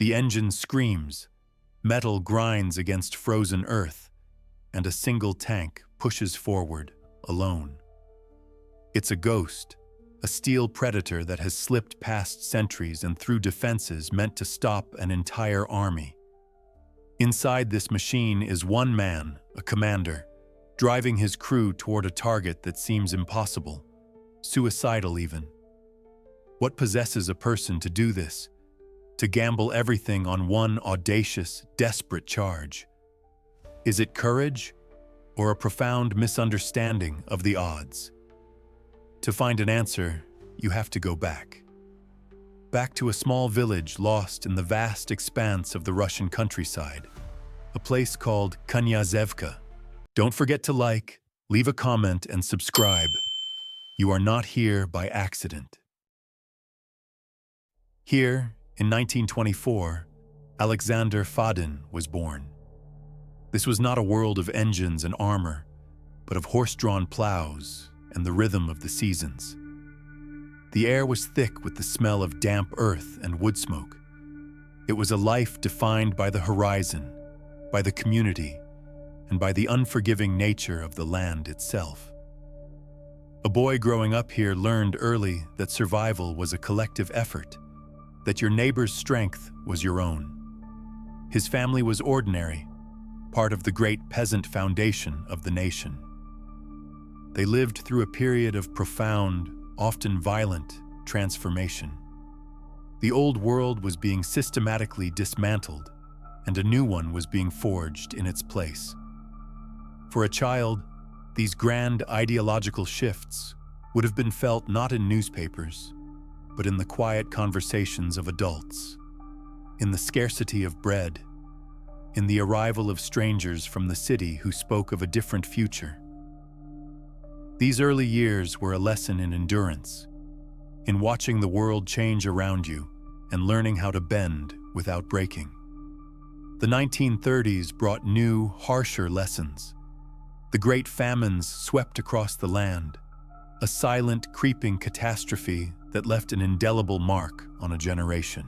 The engine screams, metal grinds against frozen earth, and a single tank pushes forward, alone. It's a ghost, a steel predator that has slipped past sentries and through defenses meant to stop an entire army. Inside this machine is one man, a commander, driving his crew toward a target that seems impossible, suicidal even. What possesses a person to do this? To gamble everything on one audacious, desperate charge? Is it courage or a profound misunderstanding of the odds? To find an answer, you have to go back. Back to a small village lost in the vast expanse of the Russian countryside, a place called Knyazevka. Don't forget to like, leave a comment, and subscribe. You are not here by accident. Here, in 1924, Alexander Fadin was born. This was not a world of engines and armor, but of horse-drawn plows and the rhythm of the seasons. The air was thick with the smell of damp earth and wood smoke. It was a life defined by the horizon, by the community, and by the unforgiving nature of the land itself. A boy growing up here learned early that survival was a collective effort, that your neighbor's strength was your own. His family was ordinary, part of the great peasant foundation of the nation. They lived through a period of profound, often violent, transformation. The old world was being systematically dismantled, and a new one was being forged in its place. For a child, these grand ideological shifts would have been felt not in newspapers, but in the quiet conversations of adults, in the scarcity of bread, in the arrival of strangers from the city who spoke of a different future. These early years were a lesson in endurance, in watching the world change around you and learning how to bend without breaking. The 1930s brought new, harsher lessons. The great famines swept across the land, a silent, creeping catastrophe that left an indelible mark on a generation.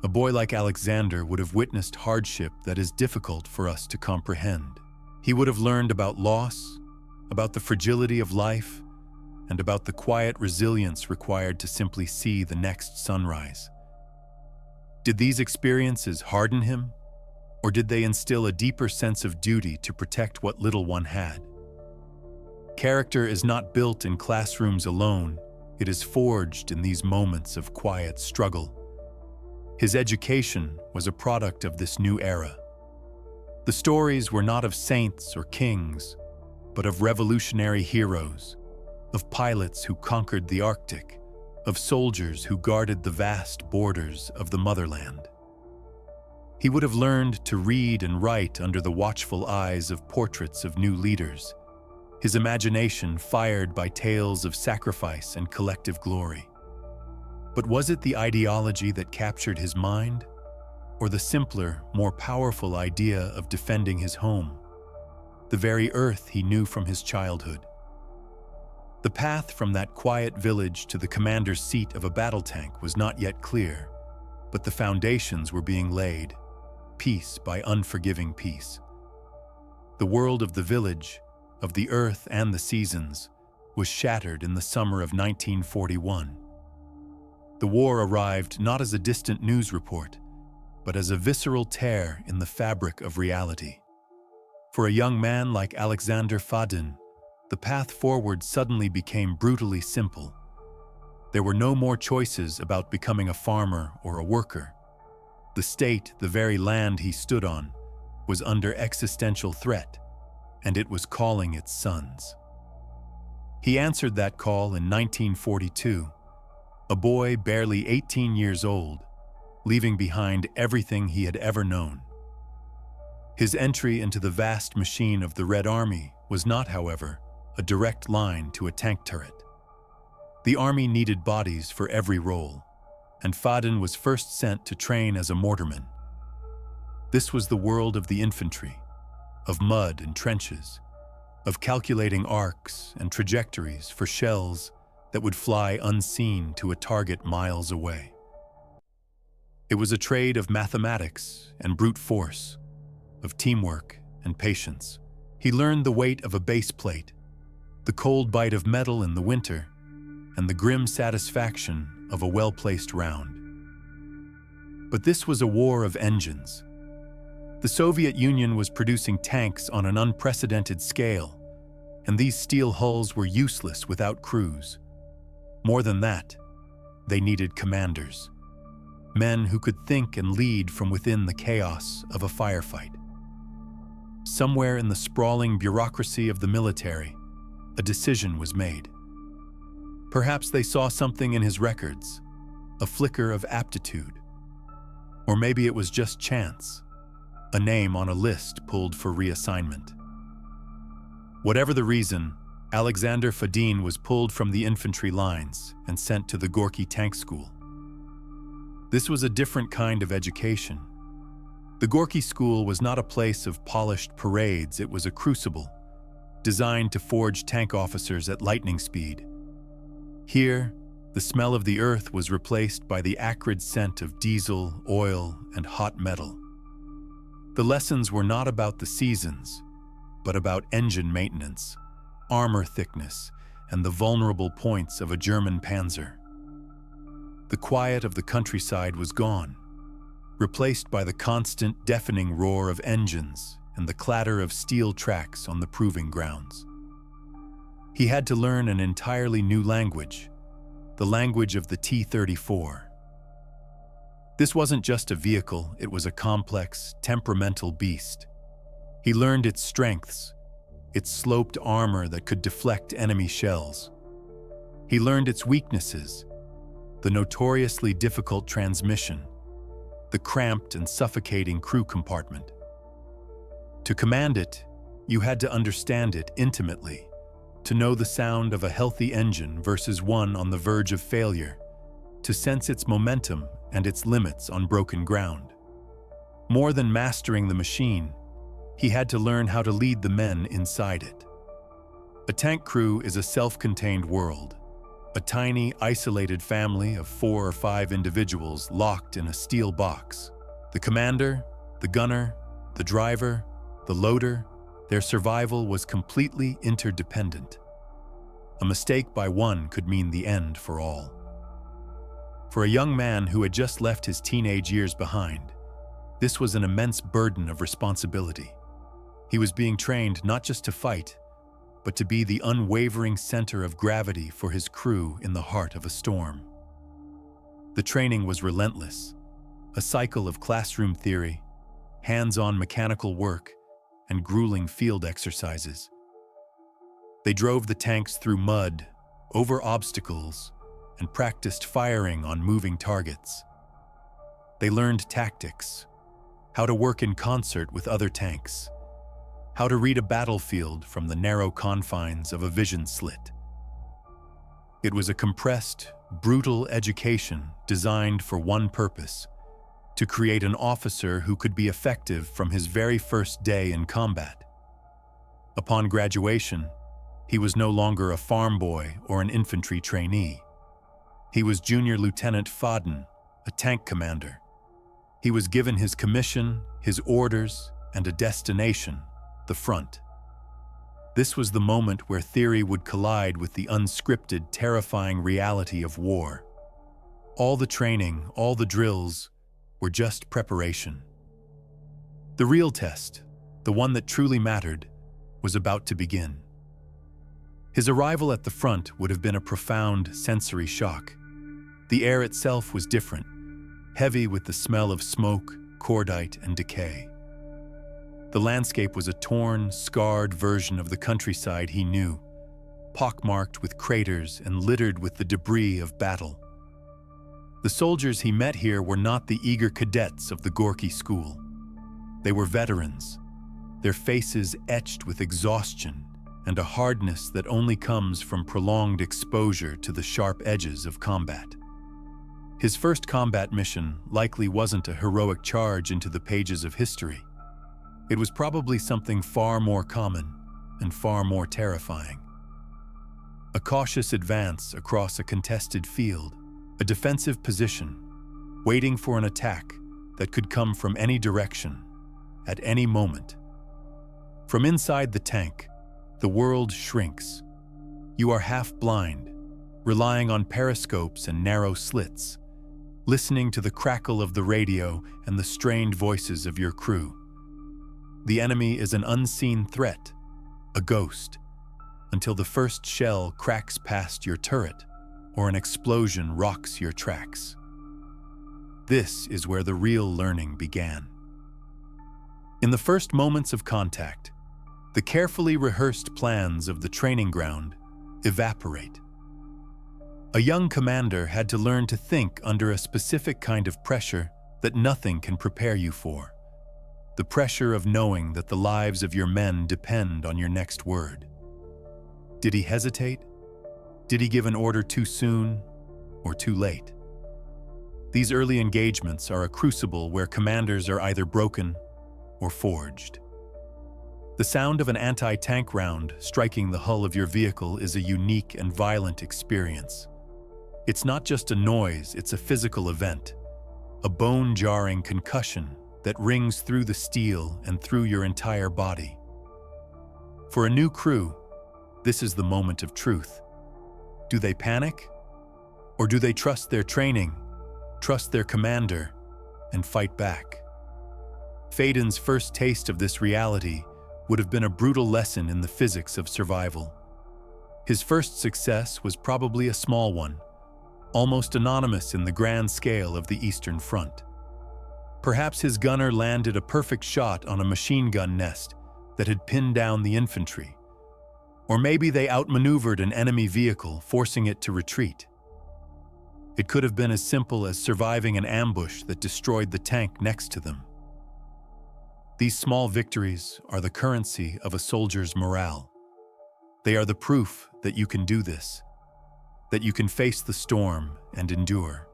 A boy like Alexander would have witnessed hardship that is difficult for us to comprehend. He would have learned about loss, about the fragility of life, and about the quiet resilience required to simply see the next sunrise. Did these experiences harden him, or did they instill a deeper sense of duty to protect what little one had? Character is not built in classrooms alone, it is forged in these moments of quiet struggle. His education was a product of this new era. The stories were not of saints or kings, but of revolutionary heroes, of pilots who conquered the Arctic, of soldiers who guarded the vast borders of the motherland. He would have learned to read and write under the watchful eyes of portraits of new leaders, his imagination fired by tales of sacrifice and collective glory. But was it the ideology that captured his mind, or the simpler, more powerful idea of defending his home, the very earth he knew from his childhood? The path from that quiet village to the commander's seat of a battle tank was not yet clear, but the foundations were being laid, piece by unforgiving piece. The world of the village, of the earth and the seasons, was shattered in the summer of 1941. The war arrived not as a distant news report, but as a visceral tear in the fabric of reality. For a young man like Alexander Fadin, the path forward suddenly became brutally simple. There were no more choices about becoming a farmer or a worker. The state, the very land he stood on, was under existential threat, and it was calling its sons. He answered that call in 1942, a boy barely 18 years old, leaving behind everything he had ever known. His entry into the vast machine of the Red Army was not, however, a direct line to a tank turret. The army needed bodies for every role, and Fadin was first sent to train as a mortarman. This was the world of the infantry, of mud and trenches, of calculating arcs and trajectories for shells that would fly unseen to a target miles away. It was a trade of mathematics and brute force, of teamwork and patience. He learned the weight of a base plate, the cold bite of metal in the winter, and the grim satisfaction of a well-placed round. But this was a war of engines. The Soviet Union was producing tanks on an unprecedented scale, and these steel hulls were useless without crews. More than that, they needed commanders, men who could think and lead from within the chaos of a firefight. Somewhere in the sprawling bureaucracy of the military, a decision was made. Perhaps they saw something in his records, a flicker of aptitude. Or maybe it was just chance, a name on a list pulled for reassignment. Whatever the reason, Alexander Fadin was pulled from the infantry lines and sent to the Gorky Tank School. This was a different kind of education. The Gorky School was not a place of polished parades, it was a crucible, designed to forge tank officers at lightning speed. Here, the smell of the earth was replaced by the acrid scent of diesel, oil, and hot metal. The lessons were not about the seasons, but about engine maintenance, armor thickness, and the vulnerable points of a German panzer. The quiet of the countryside was gone, replaced by the constant, deafening roar of engines and the clatter of steel tracks on the proving grounds. He had to learn an entirely new language, the language of the T-34. This wasn't just a vehicle, it was a complex, temperamental beast. He learned its strengths, its sloped armor that could deflect enemy shells. He learned its weaknesses, the notoriously difficult transmission, the cramped and suffocating crew compartment. To command it, you had to understand it intimately, to know the sound of a healthy engine versus one on the verge of failure, to sense its momentum and its limits on broken ground. More than mastering the machine, he had to learn how to lead the men inside it. A tank crew is a self-contained world, a tiny, isolated family of 4 or 5 individuals locked in a steel box. The commander, the gunner, the driver, the loader, their survival was completely interdependent. A mistake by one could mean the end for all. For a young man who had just left his teenage years behind, this was an immense burden of responsibility. He was being trained not just to fight, but to be the unwavering center of gravity for his crew in the heart of a storm. The training was relentless, a cycle of classroom theory, hands-on mechanical work, and grueling field exercises. They drove the tanks through mud, over obstacles, and practiced firing on moving targets. They learned tactics, how to work in concert with other tanks, how to read a battlefield from the narrow confines of a vision slit. It was a compressed, brutal education designed for one purpose: to create an officer who could be effective from his very first day in combat. Upon graduation, he was no longer a farm boy or an infantry trainee. He was Junior Lieutenant Fadin, a tank commander. He was given his commission, his orders, and a destination: the front. This was the moment where theory would collide with the unscripted, terrifying reality of war. All the training, all the drills, were just preparation. The real test, the one that truly mattered, was about to begin. His arrival at the front would have been a profound sensory shock. The air itself was different, heavy with the smell of smoke, cordite, and decay. The landscape was a torn, scarred version of the countryside he knew, pockmarked with craters and littered with the debris of battle. The soldiers he met here were not the eager cadets of the Gorky School. They were veterans, their faces etched with exhaustion and a hardness that only comes from prolonged exposure to the sharp edges of combat. His first combat mission likely wasn't a heroic charge into the pages of history. It was probably something far more common and far more terrifying. A cautious advance across a contested field, a defensive position, waiting for an attack that could come from any direction, at any moment. From inside the tank, the world shrinks. You are half blind, relying on periscopes and narrow slits, listening to the crackle of the radio and the strained voices of your crew. The enemy is an unseen threat, a ghost, until the first shell cracks past your turret or an explosion rocks your tracks. This is where the real learning began. In the first moments of contact, the carefully rehearsed plans of the training ground evaporate. A young commander had to learn to think under a specific kind of pressure that nothing can prepare you for. The pressure of knowing that the lives of your men depend on your next word. Did he hesitate? Did he give an order too soon or too late? These early engagements are a crucible where commanders are either broken or forged. The sound of an anti-tank round striking the hull of your vehicle is a unique and violent experience. It's not just a noise, it's a physical event, a bone-jarring concussion that rings through the steel and through your entire body. For a new crew, this is the moment of truth. Do they panic? Or do they trust their training, trust their commander, and fight back? Fadin's first taste of this reality would have been a brutal lesson in the physics of survival. His first success was probably a small one, almost anonymous in the grand scale of the Eastern Front. Perhaps his gunner landed a perfect shot on a machine gun nest that had pinned down the infantry. Or maybe they outmaneuvered an enemy vehicle, forcing it to retreat. It could have been as simple as surviving an ambush that destroyed the tank next to them. These small victories are the currency of a soldier's morale. They are the proof that you can do this, that you can face the storm and endure.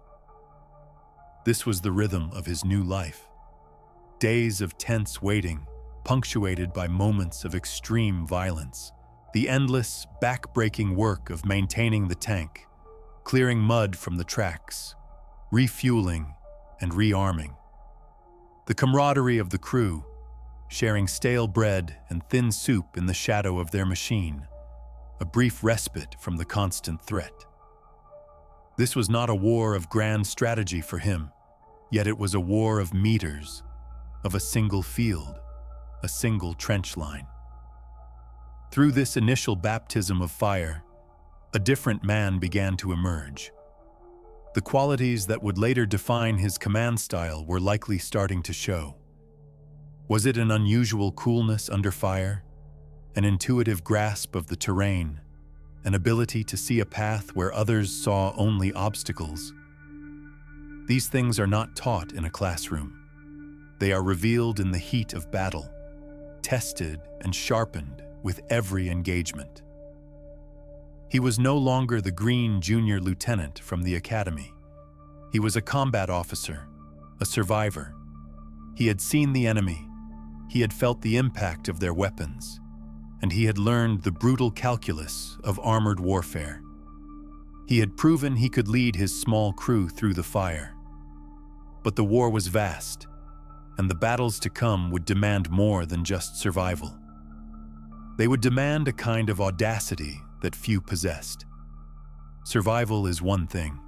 This was the rhythm of his new life. Days of tense waiting, punctuated by moments of extreme violence. The endless, back-breaking work of maintaining the tank, clearing mud from the tracks, refueling and rearming. The camaraderie of the crew, sharing stale bread and thin soup in the shadow of their machine, a brief respite from the constant threat. This was not a war of grand strategy for him, yet it was a war of meters, of a single field, a single trench line. Through this initial baptism of fire, a different man began to emerge. The qualities that would later define his command style were likely starting to show. Was it an unusual coolness under fire, an intuitive grasp of the terrain, an ability to see a path where others saw only obstacles? These things are not taught in a classroom. They are revealed in the heat of battle, tested and sharpened with every engagement. He was no longer the green junior lieutenant from the academy. He was a combat officer, a survivor. He had seen the enemy, he had felt the impact of their weapons, and he had learned the brutal calculus of armored warfare. He had proven he could lead his small crew through the fire. But the war was vast, and the battles to come would demand more than just survival. They would demand a kind of audacity that few possessed. Survival is one thing,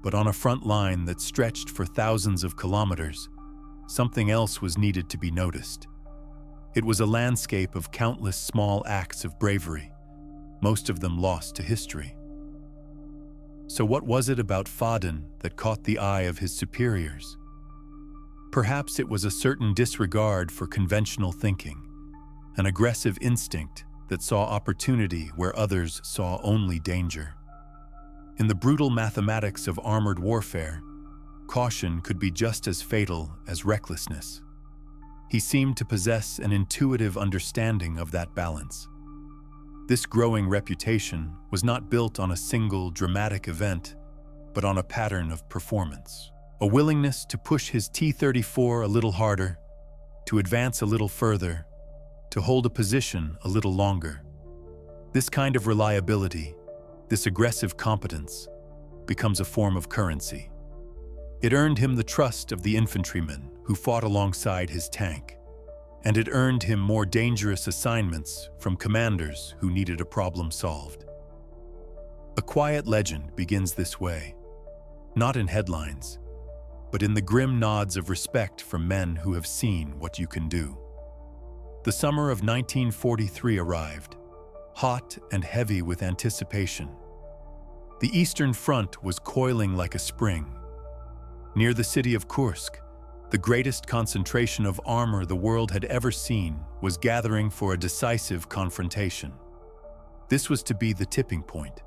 but on a front line that stretched for thousands of kilometers, something else was needed to be noticed. It was a landscape of countless small acts of bravery, most of them lost to history. So what was it about Fadin that caught the eye of his superiors? Perhaps it was a certain disregard for conventional thinking, an aggressive instinct that saw opportunity where others saw only danger. In the brutal mathematics of armored warfare, caution could be just as fatal as recklessness. He seemed to possess an intuitive understanding of that balance. This growing reputation was not built on a single dramatic event, but on a pattern of performance. A willingness to push his T-34 a little harder, to advance a little further, to hold a position a little longer. This kind of reliability, this aggressive competence, becomes a form of currency. It earned him the trust of the infantrymen who fought alongside his tank, and it earned him more dangerous assignments from commanders who needed a problem solved. A quiet legend begins this way, not in headlines, but in the grim nods of respect from men who have seen what you can do. The summer of 1943 arrived, hot and heavy with anticipation. The Eastern Front was coiling like a spring. Near the city of Kursk, the greatest concentration of armor the world had ever seen was gathering for a decisive confrontation. This was to be the tipping point,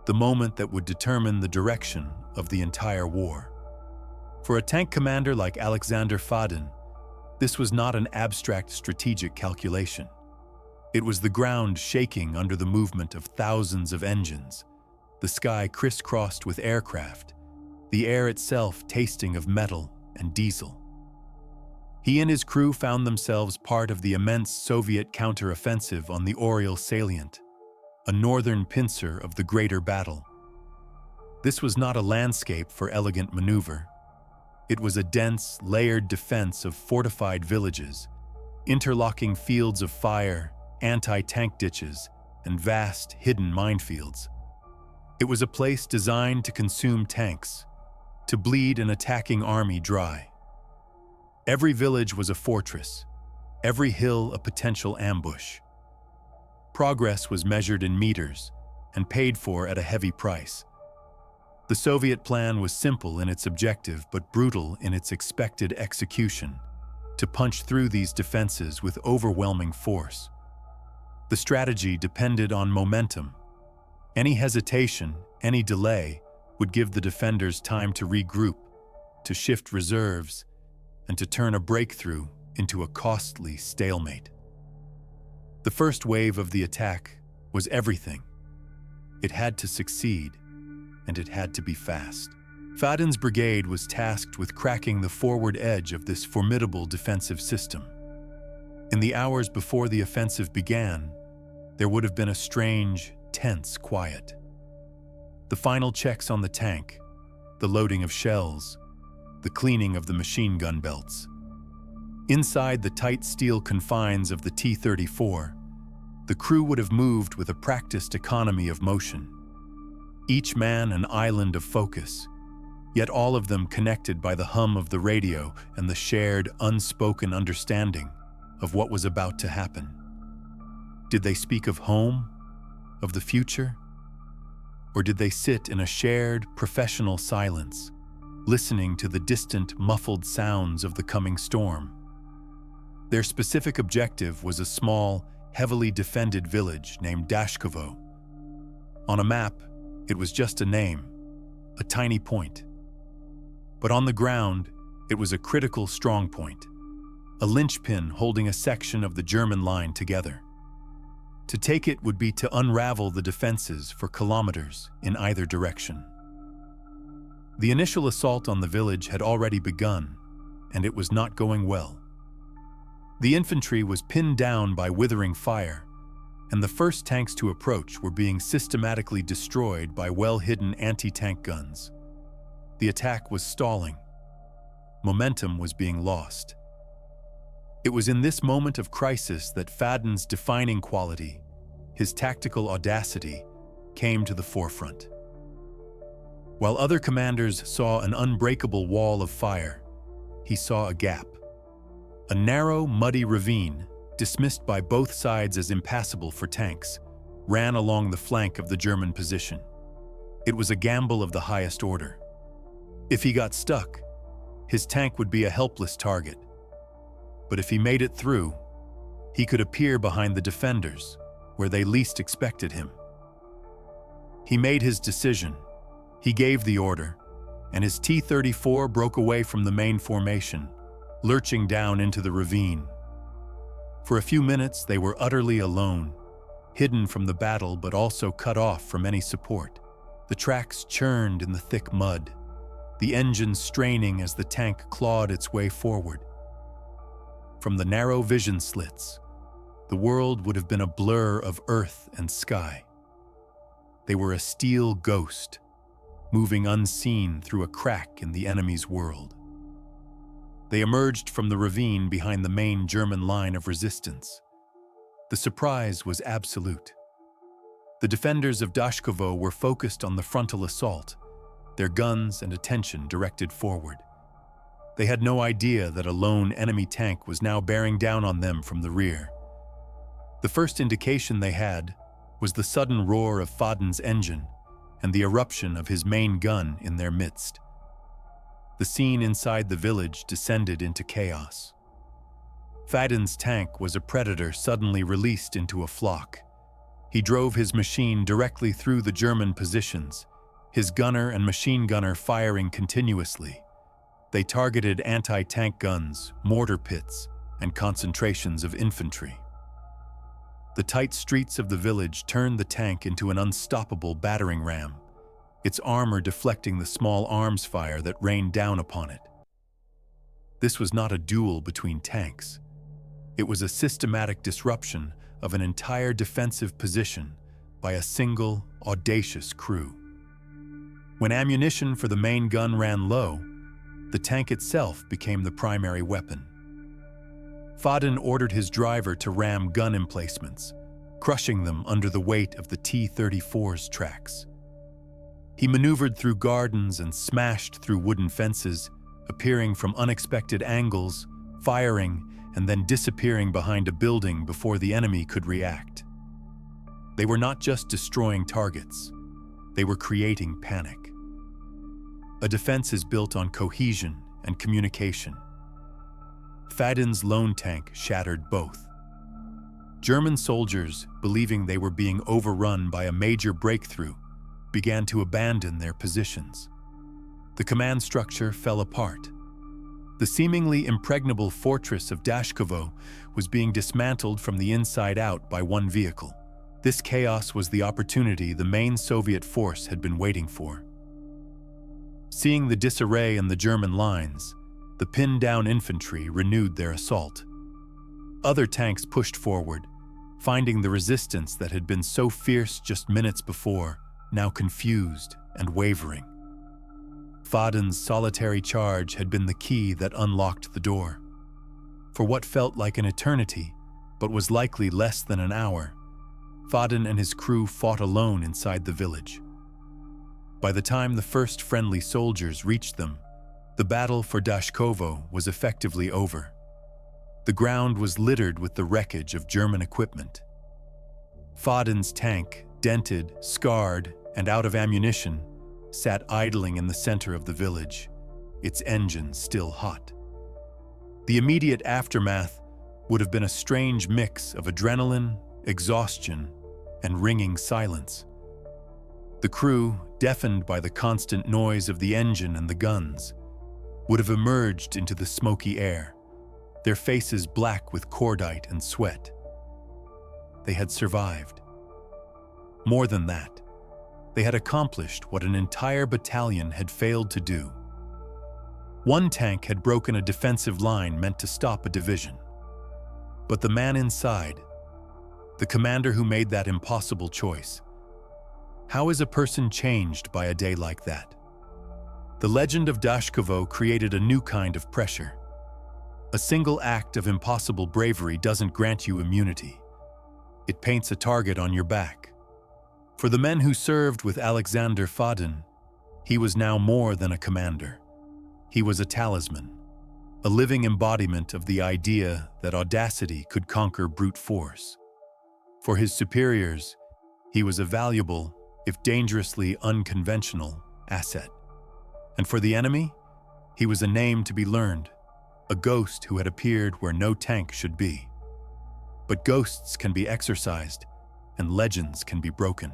the moment that would determine the direction of the entire war. For a tank commander like Alexander Fadin, this was not an abstract strategic calculation. It was the ground shaking under the movement of thousands of engines, the sky crisscrossed with aircraft, the air itself tasting of metal and diesel. He and his crew found themselves part of the immense Soviet counteroffensive on the Oriel salient, a northern pincer of the greater battle. This was not a landscape for elegant maneuver. It was a dense, layered defense of fortified villages, interlocking fields of fire, anti-tank ditches, and vast, hidden minefields. It was a place designed to consume tanks, to bleed an attacking army dry. Every village was a fortress, every hill a potential ambush. Progress was measured in meters and paid for at a heavy price. The Soviet plan was simple in its objective but brutal in its expected execution, to punch through these defenses with overwhelming force. The strategy depended on momentum. Any hesitation, any delay, would give the defenders time to regroup, to shift reserves, and to turn a breakthrough into a costly stalemate. The first wave of the attack was everything. It had to succeed, and it had to be fast. Fadin's brigade was tasked with cracking the forward edge of this formidable defensive system. In the hours before the offensive began, there would have been a strange, tense quiet. The final checks on the tank, the loading of shells, the cleaning of the machine gun belts. Inside the tight steel confines of the T-34, the crew would have moved with a practiced economy of motion. Each man an island of focus, yet all of them connected by the hum of the radio and the shared, unspoken understanding of what was about to happen. Did they speak of home, of the future? Or did they sit in a shared, professional silence, listening to the distant, muffled sounds of the coming storm? Their specific objective was a small, heavily defended village named Dashkovo. On a map, it was just a name, a tiny point. But on the ground, it was a critical strong point, a linchpin holding a section of the German line together. To take it would be to unravel the defenses for kilometers in either direction. The initial assault on the village had already begun, and it was not going well. The infantry was pinned down by withering fire, and the first tanks to approach were being systematically destroyed by well-hidden anti-tank guns. The attack was stalling. Momentum was being lost. It was in this moment of crisis that Fadin's defining quality, his tactical audacity, came to the forefront. While other commanders saw an unbreakable wall of fire, he saw a gap. A narrow, muddy ravine, dismissed by both sides as impassable for tanks, ran along the flank of the German position. It was a gamble of the highest order. If he got stuck, his tank would be a helpless target. But if he made it through, he could appear behind the defenders, where they least expected him. He made his decision. He gave the order, and his T-34 broke away from the main formation, lurching down into the ravine. For a few minutes, they were utterly alone, hidden from the battle but also cut off from any support. The tracks churned in the thick mud, the engine straining as the tank clawed its way forward. From the narrow vision slits, the world would have been a blur of earth and sky. They were a steel ghost, moving unseen through a crack in the enemy's world. They emerged from the ravine behind the main German line of resistance. The surprise was absolute. The defenders of Dashkovo were focused on the frontal assault, their guns and attention directed forward. They had no idea that a lone enemy tank was now bearing down on them from the rear. The first indication they had was the sudden roar of Fadin's engine and the eruption of his main gun in their midst. The scene inside the village descended into chaos. Fadin's tank was a predator suddenly released into a flock. He drove his machine directly through the German positions, his gunner and machine gunner firing continuously. They targeted anti-tank guns, mortar pits, and concentrations of infantry. The tight streets of the village turned the tank into an unstoppable battering ram, its armor deflecting the small arms fire that rained down upon it. This was not a duel between tanks. It was a systematic disruption of an entire defensive position by a single, audacious crew. When ammunition for the main gun ran low, the tank itself became the primary weapon. Fadin ordered his driver to ram gun emplacements, crushing them under the weight of the T-34's tracks. He maneuvered through gardens and smashed through wooden fences, appearing from unexpected angles, firing, and then disappearing behind a building before the enemy could react. They were not just destroying targets, they were creating panic. A defense is built on cohesion and communication. Fadin's lone tank shattered both. German soldiers, believing they were being overrun by a major breakthrough, began to abandon their positions. The command structure fell apart. The seemingly impregnable fortress of Dashkovo was being dismantled from the inside out by one vehicle. This chaos was the opportunity the main Soviet force had been waiting for. Seeing the disarray in the German lines, the pinned-down infantry renewed their assault. Other tanks pushed forward, finding the resistance that had been so fierce just minutes before, now confused and wavering. Fadin's solitary charge had been the key that unlocked the door. For what felt like an eternity, but was likely less than an hour, Fadin and his crew fought alone inside the village. By the time the first friendly soldiers reached them, the battle for Dashkovo was effectively over. The ground was littered with the wreckage of German equipment. Fadin's tank, dented, scarred, and out of ammunition, sat idling in the center of the village, its engine still hot. The immediate aftermath would have been a strange mix of adrenaline, exhaustion, and ringing silence. The crew, deafened by the constant noise of the engine and the guns, would have emerged into the smoky air, their faces black with cordite and sweat. They had survived. More than that, they had accomplished what an entire battalion had failed to do. One tank had broken a defensive line meant to stop a division. But the man inside, the commander who made that impossible choice, how is a person changed by a day like that? The legend of Dashkovo created a new kind of pressure. A single act of impossible bravery doesn't grant you immunity. It paints a target on your back. For the men who served with Alexander Fadin, he was now more than a commander. He was a talisman, a living embodiment of the idea that audacity could conquer brute force. For his superiors, he was a valuable, if dangerously unconventional, asset. And for the enemy, he was a name to be learned, a ghost who had appeared where no tank should be. But ghosts can be exorcised, and legends can be broken.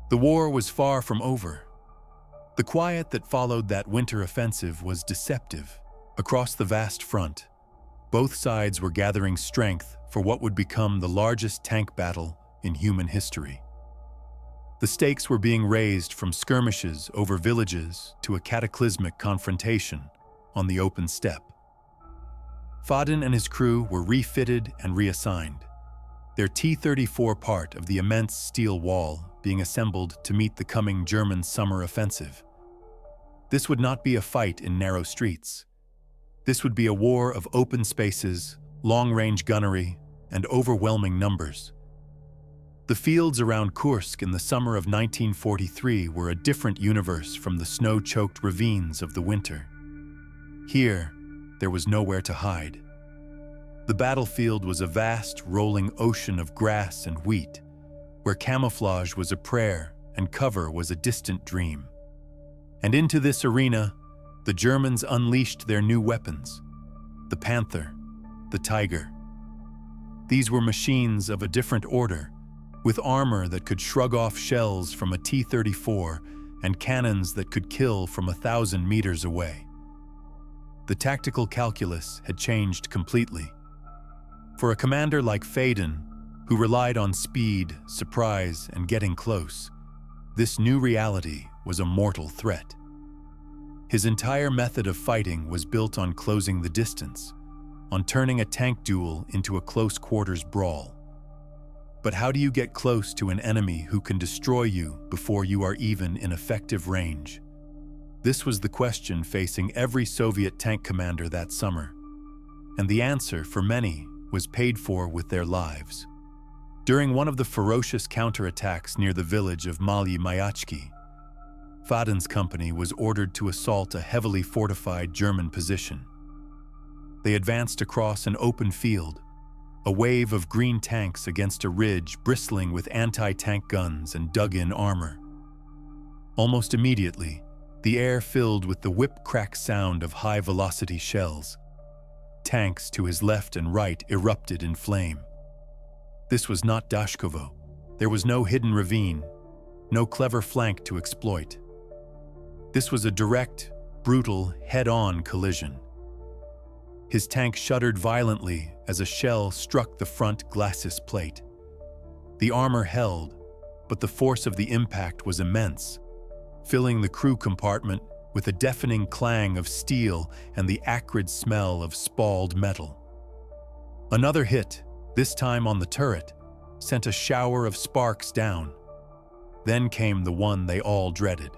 The war was far from over. The quiet that followed that winter offensive was deceptive. Across the vast front, both sides were gathering strength for what would become the largest tank battle in human history. The stakes were being raised from skirmishes over villages to a cataclysmic confrontation on the open steppe. Fadin and his crew were refitted and reassigned. Their T-34 part of the immense steel wall being assembled to meet the coming German summer offensive. This would not be a fight in narrow streets. This would be a war of open spaces, long-range gunnery, and overwhelming numbers. The fields around Kursk in the summer of 1943 were a different universe from the snow-choked ravines of the winter. Here, there was nowhere to hide. The battlefield was a vast, rolling ocean of grass and wheat, where camouflage was a prayer and cover was a distant dream. And into this arena, the Germans unleashed their new weapons, the Panther, the Tiger. These were machines of a different order, with armor that could shrug off shells from a T-34 and cannons that could kill from 1,000 meters away. The tactical calculus had changed completely. For a commander like Fadin, who relied on speed, surprise, and getting close, this new reality was a mortal threat. His entire method of fighting was built on closing the distance, on turning a tank duel into a close-quarters brawl. But how do you get close to an enemy who can destroy you before you are even in effective range? This was the question facing every Soviet tank commander that summer, and the answer, for many, was paid for with their lives. During one of the ferocious counterattacks near the village of Mali Mayachki, Fadin's company was ordered to assault a heavily fortified German position. They advanced across an open field, a wave of green tanks against a ridge bristling with anti-tank guns and dug-in armor. Almost immediately, the air filled with the whip-crack sound of high-velocity shells. Tanks to his left and right erupted in flame. This was not Dashkovo. There was no hidden ravine, no clever flank to exploit. This was a direct, brutal, head-on collision. His tank shuddered violently as a shell struck the front glacis plate. The armor held, but the force of the impact was immense, filling the crew compartment with a deafening clang of steel and the acrid smell of spalled metal. Another hit, this time on the turret, sent a shower of sparks down. Then came the one they all dreaded.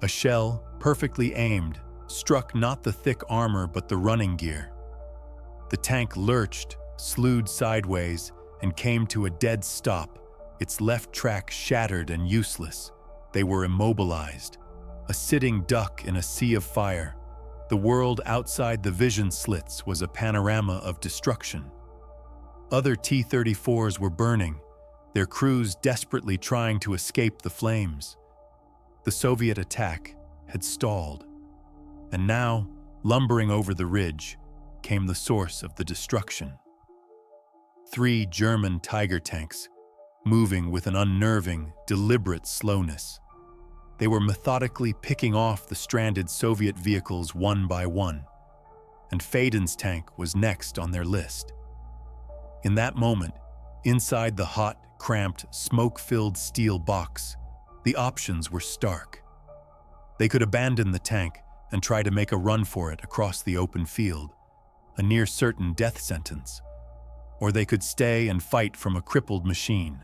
A shell, perfectly aimed, struck not the thick armor but the running gear. The tank lurched, slewed sideways, and came to a dead stop, its left track shattered and useless. They were immobilized, a sitting duck in a sea of fire. The world outside the vision slits was a panorama of destruction. Other T-34s were burning, their crews desperately trying to escape the flames. The Soviet attack had stalled, and now, lumbering over the ridge, came the source of the destruction. 3 German Tiger tanks, moving with an unnerving, deliberate slowness. They were methodically picking off the stranded Soviet vehicles one by one, and Fadin's tank was next on their list. In that moment, inside the hot, cramped, smoke-filled steel box, the options were stark. They could abandon the tank and try to make a run for it across the open field, a near-certain death sentence, or they could stay and fight from a crippled machine.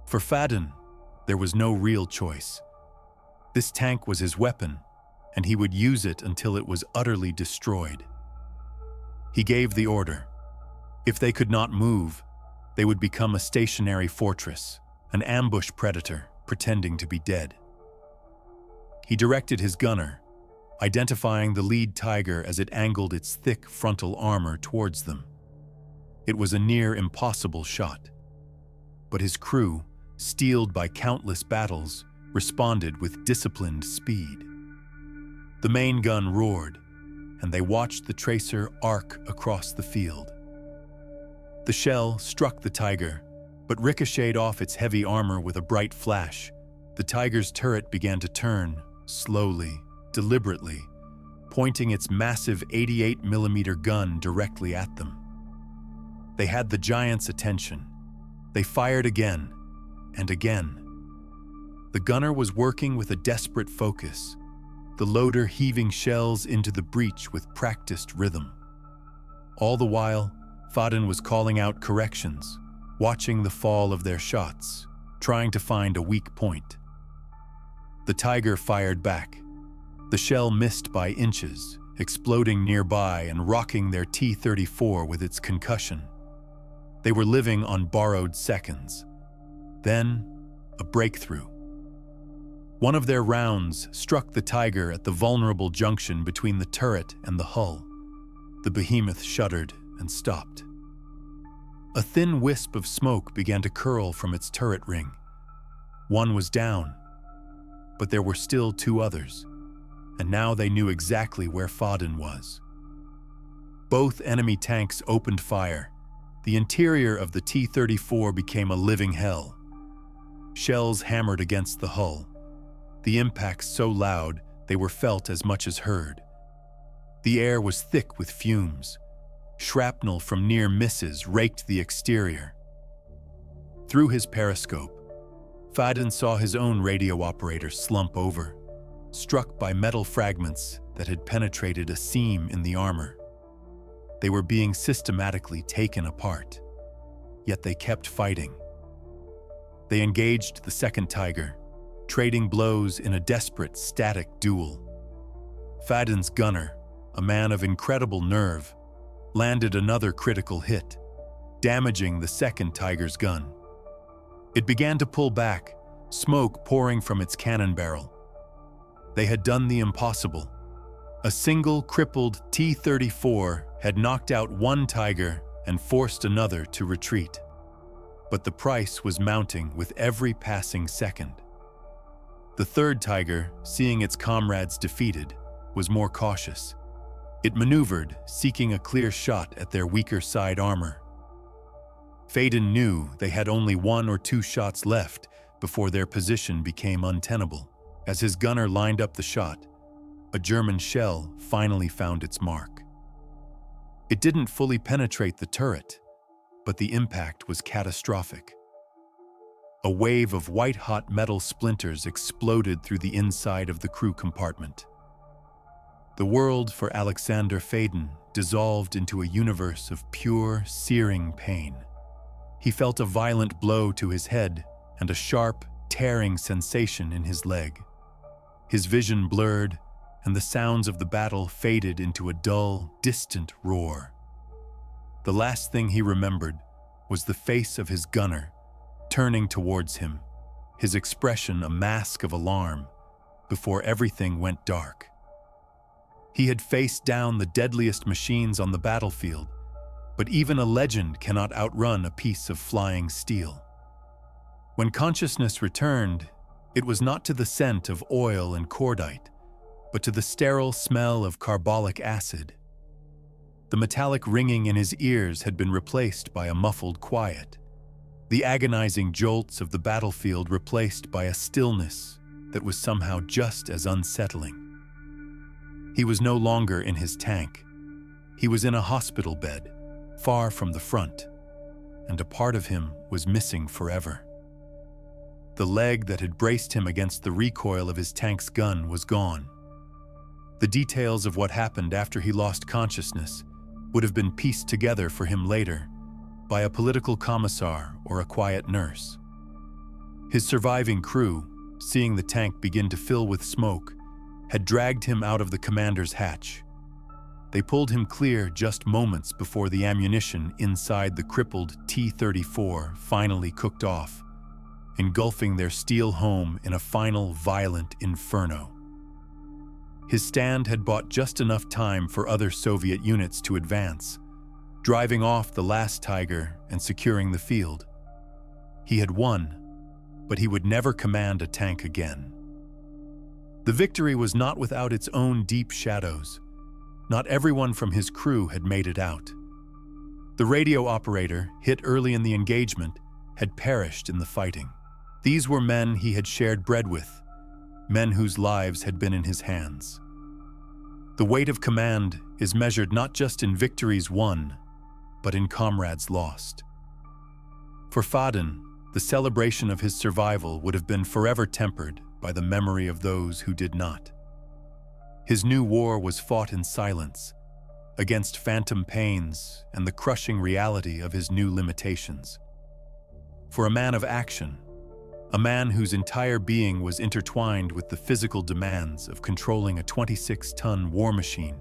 For Fadin, there was no real choice. This tank was his weapon, and he would use it until it was utterly destroyed. He gave the order. If they could not move, they would become a stationary fortress, an ambush predator pretending to be dead. He directed his gunner, identifying the lead Tiger as it angled its thick frontal armor towards them. It was a near impossible shot, but his crew, steeled by countless battles, responded with disciplined speed. The main gun roared, and they watched the tracer arc across the field. The shell struck the Tiger, but ricocheted off its heavy armor with a bright flash. The Tiger's turret began to turn, slowly, deliberately, pointing its massive 88mm gun directly at them. They had the giant's attention. They fired again, and again. The gunner was working with a desperate focus, the loader heaving shells into the breach with practiced rhythm. All the while, Fadin was calling out corrections, watching the fall of their shots, trying to find a weak point. The tiger fired back. The shell missed by inches, exploding nearby and rocking their T-34 with its concussion. They were living on borrowed seconds. Then, a breakthrough. One of their rounds struck the tiger at the vulnerable junction between the turret and the hull. The behemoth shuddered and stopped. A thin wisp of smoke began to curl from its turret ring. One was down, but there were still two others, and now they knew exactly where Fadin was. Both enemy tanks opened fire. The interior of the T-34 became a living hell. Shells hammered against the hull, the impacts so loud they were felt as much as heard. The air was thick with fumes. Shrapnel from near misses raked the exterior. Through his periscope, Fadin saw his own radio operator slump over, struck by metal fragments that had penetrated a seam in the armor. They were being systematically taken apart, yet they kept fighting. They engaged the second tiger, trading blows in a desperate static duel. Fadin's gunner, a man of incredible nerve, landed another critical hit, damaging the second tiger's gun. It began to pull back, smoke pouring from its cannon barrel. They had done the impossible. A single crippled T-34 had knocked out one tiger and forced another to retreat. But the price was mounting with every passing second. The third tiger, seeing its comrades defeated, was more cautious. It maneuvered, seeking a clear shot at their weaker side armor. Fadin knew they had only 1 or 2 shots left before their position became untenable. As his gunner lined up the shot, a German shell finally found its mark. It didn't fully penetrate the turret, but the impact was catastrophic. A wave of white-hot metal splinters exploded through the inside of the crew compartment. The world for Alexander Fadin dissolved into a universe of pure, searing pain. He felt a violent blow to his head and a sharp, tearing sensation in his leg. His vision blurred, and the sounds of the battle faded into a dull, distant roar. The last thing he remembered was the face of his gunner, turning towards him, his expression a mask of alarm, before everything went dark. He had faced down the deadliest machines on the battlefield, but even a legend cannot outrun a piece of flying steel. When consciousness returned, it was not to the scent of oil and cordite, but to the sterile smell of carbolic acid. The metallic ringing in his ears had been replaced by a muffled quiet, the agonizing jolts of the battlefield replaced by a stillness that was somehow just as unsettling. He was no longer in his tank. He was in a hospital bed, far from the front, and a part of him was missing forever. The leg that had braced him against the recoil of his tank's gun was gone. The details of what happened after he lost consciousness would have been pieced together for him later by a political commissar or a quiet nurse. His surviving crew, seeing the tank begin to fill with smoke, had dragged him out of the commander's hatch. They pulled him clear just moments before the ammunition inside the crippled T-34 finally cooked off, engulfing their steel home in a final violent inferno. His stand had bought just enough time for other Soviet units to advance, driving off the last Tiger and securing the field. He had won, but he would never command a tank again. The victory was not without its own deep shadows. Not everyone from his crew had made it out. The radio operator, hit early in the engagement, had perished in the fighting. These were men he had shared bread with, men whose lives had been in his hands. The weight of command is measured not just in victories won, but in comrades lost. For Fadin, the celebration of his survival would have been forever tempered by the memory of those who did not. His new war was fought in silence, against phantom pains and the crushing reality of his new limitations. For a man of action, a man whose entire being was intertwined with the physical demands of controlling a 26-ton war machine.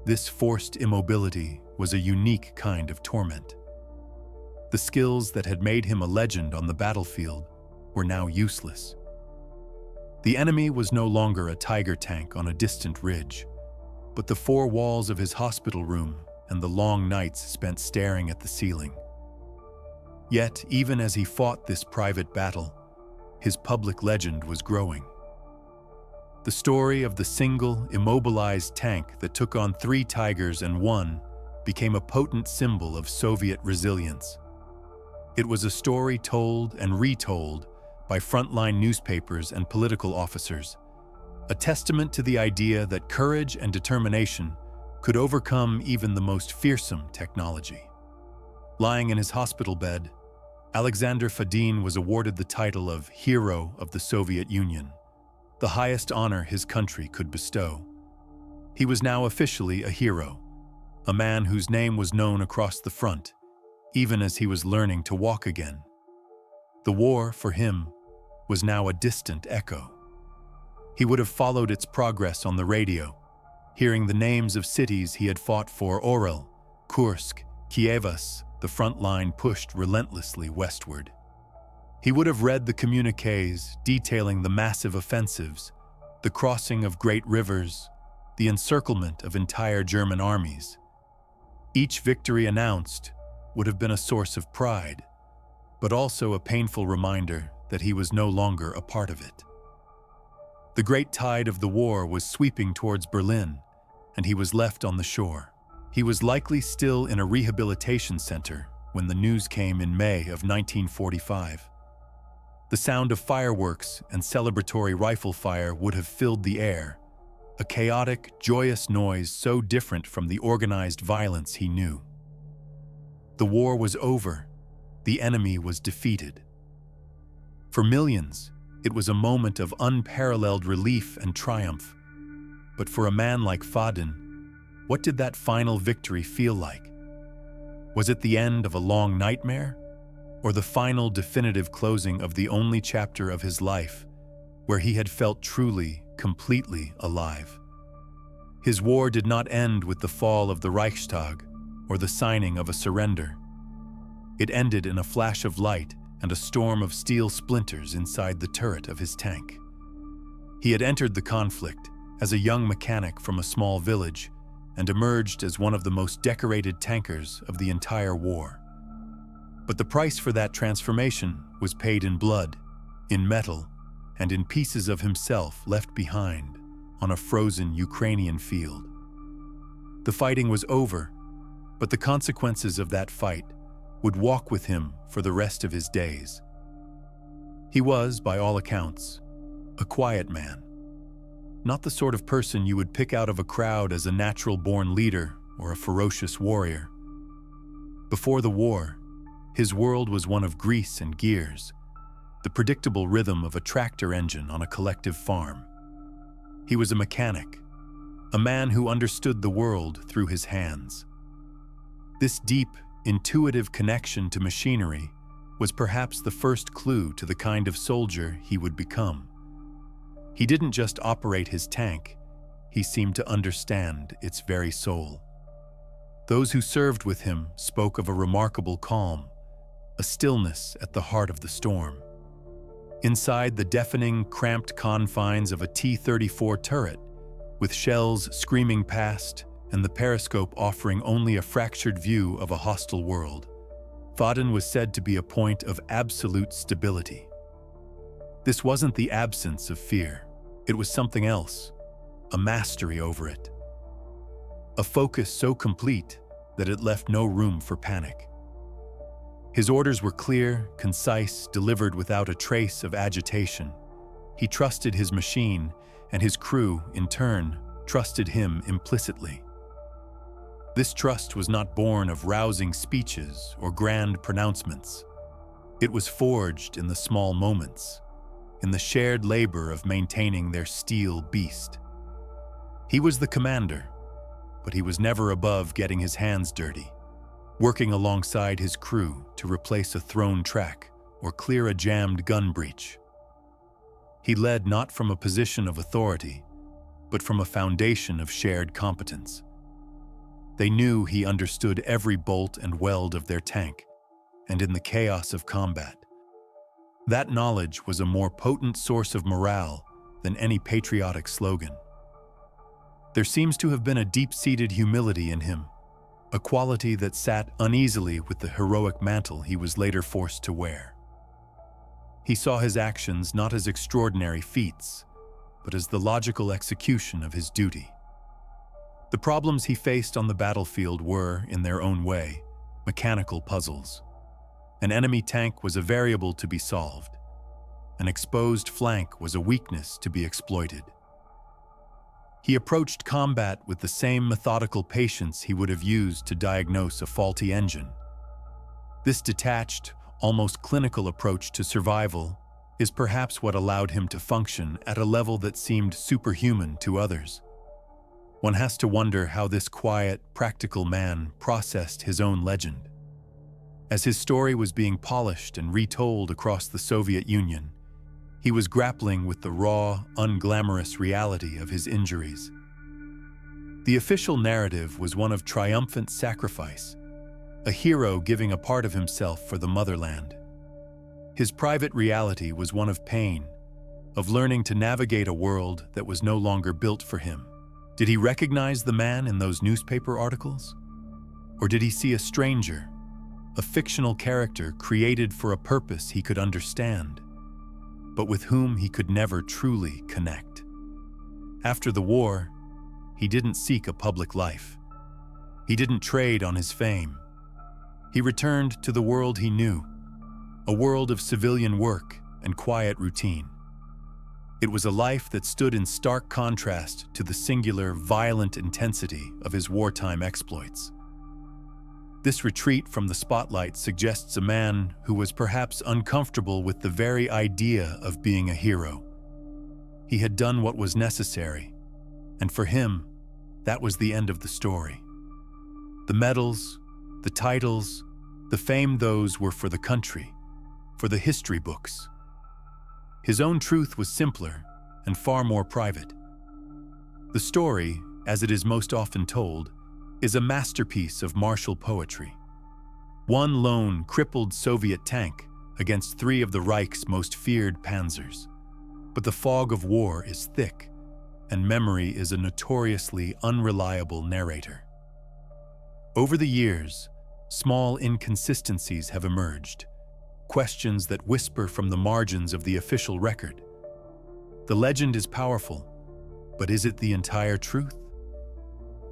This forced immobility was a unique kind of torment. The skills that had made him a legend on the battlefield were now useless. The enemy was no longer a Tiger tank on a distant ridge, but the four walls of his hospital room and the long nights spent staring at the ceiling. Yet, even as he fought this private battle, his public legend was growing. The story of the single, immobilized tank that took on 3 Tigers and won became a potent symbol of Soviet resilience. It was a story told and retold by frontline newspapers and political officers, a testament to the idea that courage and determination could overcome even the most fearsome technology. Lying in his hospital bed, Alexander Fadin was awarded the title of Hero of the Soviet Union, the highest honor his country could bestow. He was now officially a hero, a man whose name was known across the front, even as he was learning to walk again. The war, for him, was now a distant echo. He would have followed its progress on the radio, hearing the names of cities he had fought for: Orel, Kursk, Kievas. The front line pushed relentlessly westward. He would have read the communiques detailing the massive offensives, the crossing of great rivers, the encirclement of entire German armies. Each victory announced would have been a source of pride, but also a painful reminder that he was no longer a part of it. The great tide of the war was sweeping towards Berlin, and he was left on the shore. He was likely still in a rehabilitation center when the news came in May of 1945. The sound of fireworks and celebratory rifle fire would have filled the air, a chaotic, joyous noise so different from the organized violence he knew. The war was over. The enemy was defeated. For millions, it was a moment of unparalleled relief and triumph. But for a man like Fadin, what did that final victory feel like? Was it the end of a long nightmare, or the final definitive closing of the only chapter of his life where he had felt truly, completely alive? His war did not end with the fall of the Reichstag or the signing of a surrender. It ended in a flash of light and a storm of steel splinters inside the turret of his tank. He had entered the conflict as a young mechanic from a small village and emerged as one of the most decorated tankers of the entire war. But the price for that transformation was paid in blood, in metal, and in pieces of himself left behind on a frozen Ukrainian field. The fighting was over, but the consequences of that fight would walk with him for the rest of his days. He was, by all accounts, a quiet man. Not the sort of person you would pick out of a crowd as a natural-born leader or a ferocious warrior. Before the war, his world was one of grease and gears, the predictable rhythm of a tractor engine on a collective farm. He was a mechanic, a man who understood the world through his hands. This deep, intuitive connection to machinery was perhaps the first clue to the kind of soldier he would become. He didn't just operate his tank, he seemed to understand its very soul. Those who served with him spoke of a remarkable calm, a stillness at the heart of the storm. Inside the deafening, cramped confines of a T-34 turret, with shells screaming past and the periscope offering only a fractured view of a hostile world, Fadin was said to be a point of absolute stability. This wasn't the absence of fear. It was something else, a mastery over it. A focus so complete that it left no room for panic. His orders were clear, concise, delivered without a trace of agitation. He trusted his machine, and his crew, in turn, trusted him implicitly. This trust was not born of rousing speeches or grand pronouncements. It was forged in the small moments, in the shared labor of maintaining their steel beast. He was the commander, but he was never above getting his hands dirty, working alongside his crew to replace a thrown track or clear a jammed gun breach. He led not from a position of authority, but from a foundation of shared competence. They knew he understood every bolt and weld of their tank, and in the chaos of combat. That knowledge was a more potent source of morale than any patriotic slogan. There seems to have been a deep-seated humility in him, a quality that sat uneasily with the heroic mantle he was later forced to wear. He saw his actions not as extraordinary feats, but as the logical execution of his duty. The problems he faced on the battlefield were, in their own way, mechanical puzzles. An enemy tank was a variable to be solved. An exposed flank was a weakness to be exploited. He approached combat with the same methodical patience he would have used to diagnose a faulty engine. This detached, almost clinical approach to survival is perhaps what allowed him to function at a level that seemed superhuman to others. One has to wonder how this quiet, practical man processed his own legend. As his story was being polished and retold across the Soviet Union, he was grappling with the raw, unglamorous reality of his injuries. The official narrative was one of triumphant sacrifice, a hero giving a part of himself for the motherland. His private reality was one of pain, of learning to navigate a world that was no longer built for him. Did he recognize the man in those newspaper articles? Or did he see a stranger, a fictional character created for a purpose he could understand, but with whom he could never truly connect? After the war, he didn't seek a public life. He didn't trade on his fame. He returned to the world he knew, a world of civilian work and quiet routine. It was a life that stood in stark contrast to the singular, violent intensity of his wartime exploits. This retreat from the spotlight suggests a man who was perhaps uncomfortable with the very idea of being a hero. He had done what was necessary, and for him, that was the end of the story. The medals, the titles, the fame, those were for the country, for the history books. His own truth was simpler and far more private. The story, as it is most often told, is a masterpiece of martial poetry. One lone, crippled Soviet tank against three of the Reich's most feared panzers. But the fog of war is thick, and memory is a notoriously unreliable narrator. Over the years, small inconsistencies have emerged, questions that whisper from the margins of the official record. The legend is powerful, but is it the entire truth?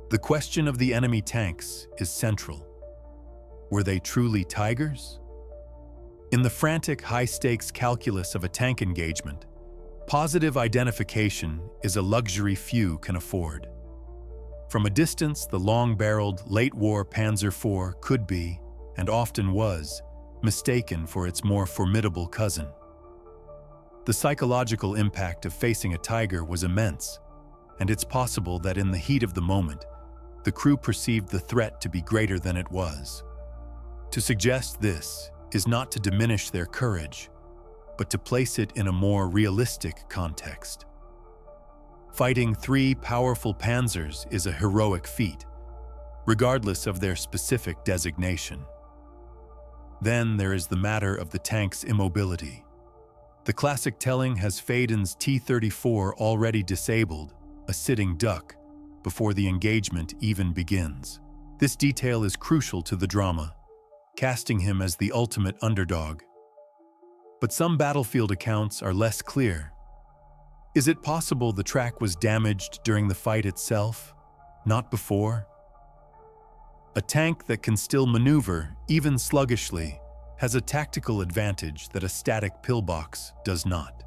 The question of the enemy tanks is central. Were they truly tigers? In the frantic, high-stakes calculus of a tank engagement, positive identification is a luxury few can afford. From a distance, the long-barreled, late-war Panzer IV could be, and often was, mistaken for its more formidable cousin. The psychological impact of facing a tiger was immense, and it's possible that in the heat of the moment, the crew perceived the threat to be greater than it was. To suggest this is not to diminish their courage, but to place it in a more realistic context. Fighting three powerful panzers is a heroic feat, regardless of their specific designation. Then there is the matter of the tank's immobility. The classic telling has Fadin's T-34 already disabled, a sitting duck, before the engagement even begins. This detail is crucial to the drama, casting him as the ultimate underdog. But some battlefield accounts are less clear. Is it possible the track was damaged during the fight itself, not before? A tank that can still maneuver, even sluggishly, has a tactical advantage that a static pillbox does not.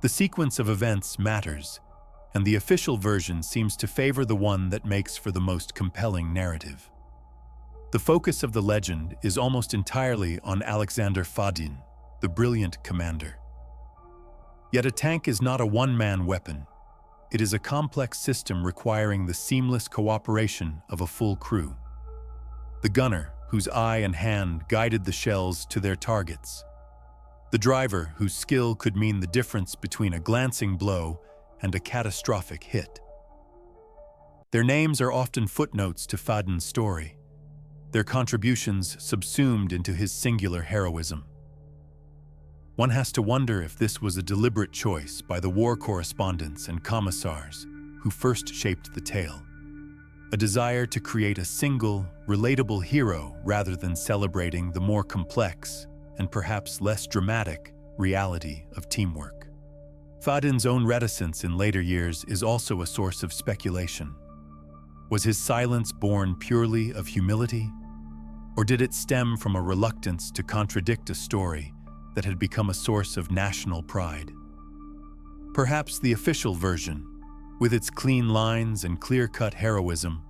The sequence of events matters, and the official version seems to favor the one that makes for the most compelling narrative. The focus of the legend is almost entirely on Alexander Fadin, the brilliant commander. Yet a tank is not a one-man weapon. It is a complex system requiring the seamless cooperation of a full crew. The gunner, whose eye and hand guided the shells to their targets. The driver, whose skill could mean the difference between a glancing blow and a catastrophic hit. Their names are often footnotes to Fadin's story, their contributions subsumed into his singular heroism. One has to wonder if this was a deliberate choice by the war correspondents and commissars who first shaped the tale, a desire to create a single, relatable hero rather than celebrating the more complex and perhaps less dramatic reality of teamwork. Fadin's own reticence in later years is also a source of speculation. Was his silence born purely of humility? Or did it stem from a reluctance to contradict a story that had become a source of national pride? Perhaps the official version, with its clean lines and clear-cut heroism,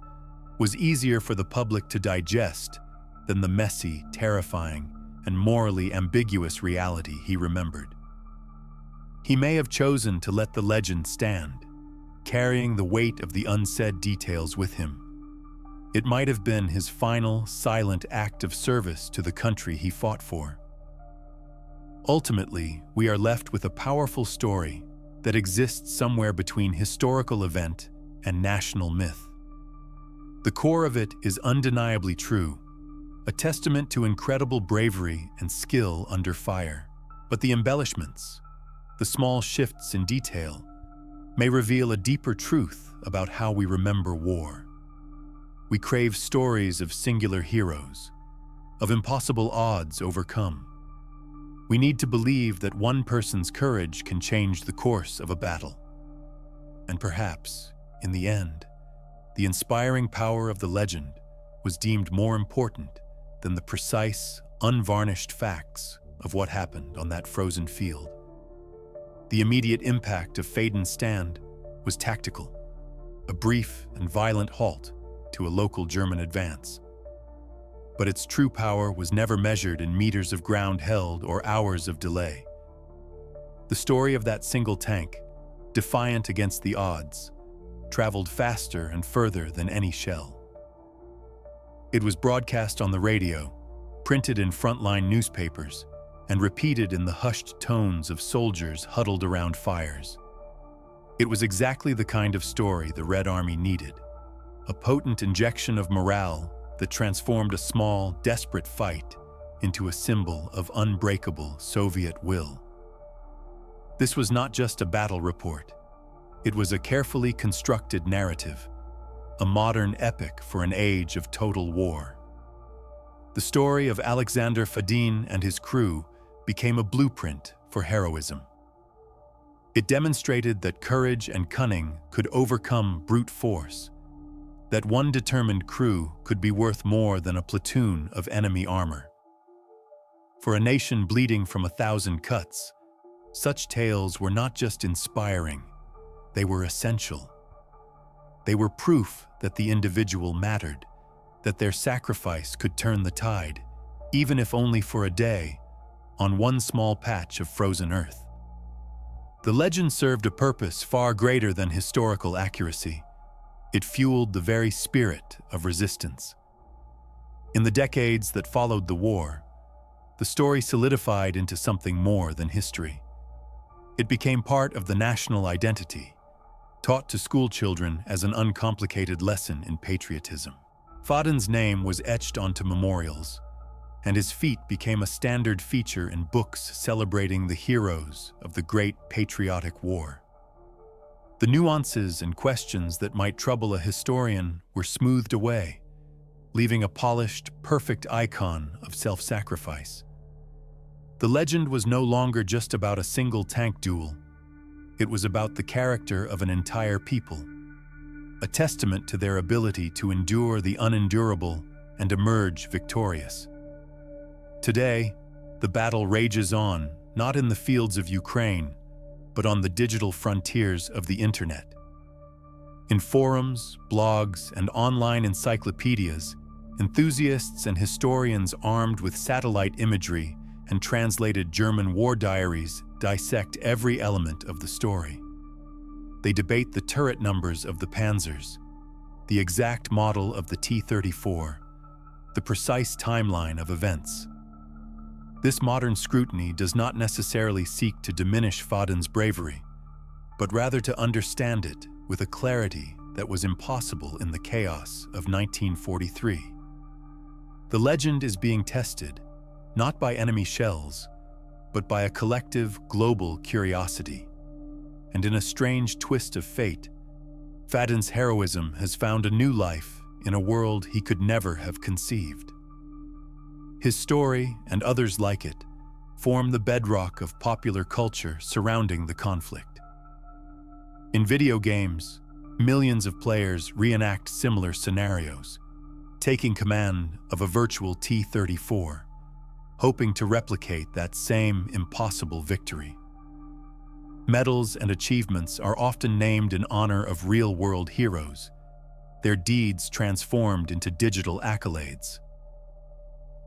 was easier for the public to digest than the messy, terrifying, and morally ambiguous reality he remembered. He may have chosen to let the legend stand, carrying the weight of the unsaid details with him. It might have been his final, silent act of service to the country he fought for. Ultimately, we are left with a powerful story that exists somewhere between historical event and national myth. The core of it is undeniably true, a testament to incredible bravery and skill under fire. But the embellishments, the small shifts in detail, may reveal a deeper truth about how we remember war. We crave stories of singular heroes, of impossible odds overcome. We need to believe that one person's courage can change the course of a battle. And perhaps, in the end, the inspiring power of the legend was deemed more important than the precise, unvarnished facts of what happened on that frozen field. The immediate impact of Fadin's stand was tactical, a brief and violent halt to a local German advance. But its true power was never measured in meters of ground held or hours of delay. The story of that single tank, defiant against the odds, traveled faster and further than any shell. It was broadcast on the radio, printed in frontline newspapers, and repeated in the hushed tones of soldiers huddled around fires. It was exactly the kind of story the Red Army needed, a potent injection of morale that transformed a small, desperate fight into a symbol of unbreakable Soviet will. This was not just a battle report. It was a carefully constructed narrative, a modern epic for an age of total war. The story of Alexander Fadin and his crew became a blueprint for heroism. It demonstrated that courage and cunning could overcome brute force, that one determined crew could be worth more than a platoon of enemy armor. For a nation bleeding from 1,000 cuts, such tales were not just inspiring, they were essential. They were proof that the individual mattered, that their sacrifice could turn the tide, even if only for a day, on one small patch of frozen earth. The legend served a purpose far greater than historical accuracy. It fueled the very spirit of resistance. In the decades that followed the war, the story solidified into something more than history. It became part of the national identity, taught to schoolchildren as an uncomplicated lesson in patriotism. Fadin's name was etched onto memorials, and his feat became a standard feature in books celebrating the heroes of the Great Patriotic War. The nuances and questions that might trouble a historian were smoothed away, leaving a polished, perfect icon of self-sacrifice. The legend was no longer just about a single tank duel. It was about the character of an entire people, a testament to their ability to endure the unendurable and emerge victorious. Today, the battle rages on, not in the fields of Ukraine, but on the digital frontiers of the internet. In forums, blogs, and online encyclopedias, enthusiasts and historians armed with satellite imagery and translated German war diaries dissect every element of the story. They debate the turret numbers of the panzers, the exact model of the T-34, the precise timeline of events. This modern scrutiny does not necessarily seek to diminish Fadin's bravery, but rather to understand it with a clarity that was impossible in the chaos of 1943. The legend is being tested, not by enemy shells, but by a collective global curiosity. And in a strange twist of fate, Fadin's heroism has found a new life in a world he could never have conceived. His story, and others like it, form the bedrock of popular culture surrounding the conflict. In video games, millions of players reenact similar scenarios, taking command of a virtual T-34, hoping to replicate that same impossible victory. Medals and achievements are often named in honor of real-world heroes, their deeds transformed into digital accolades.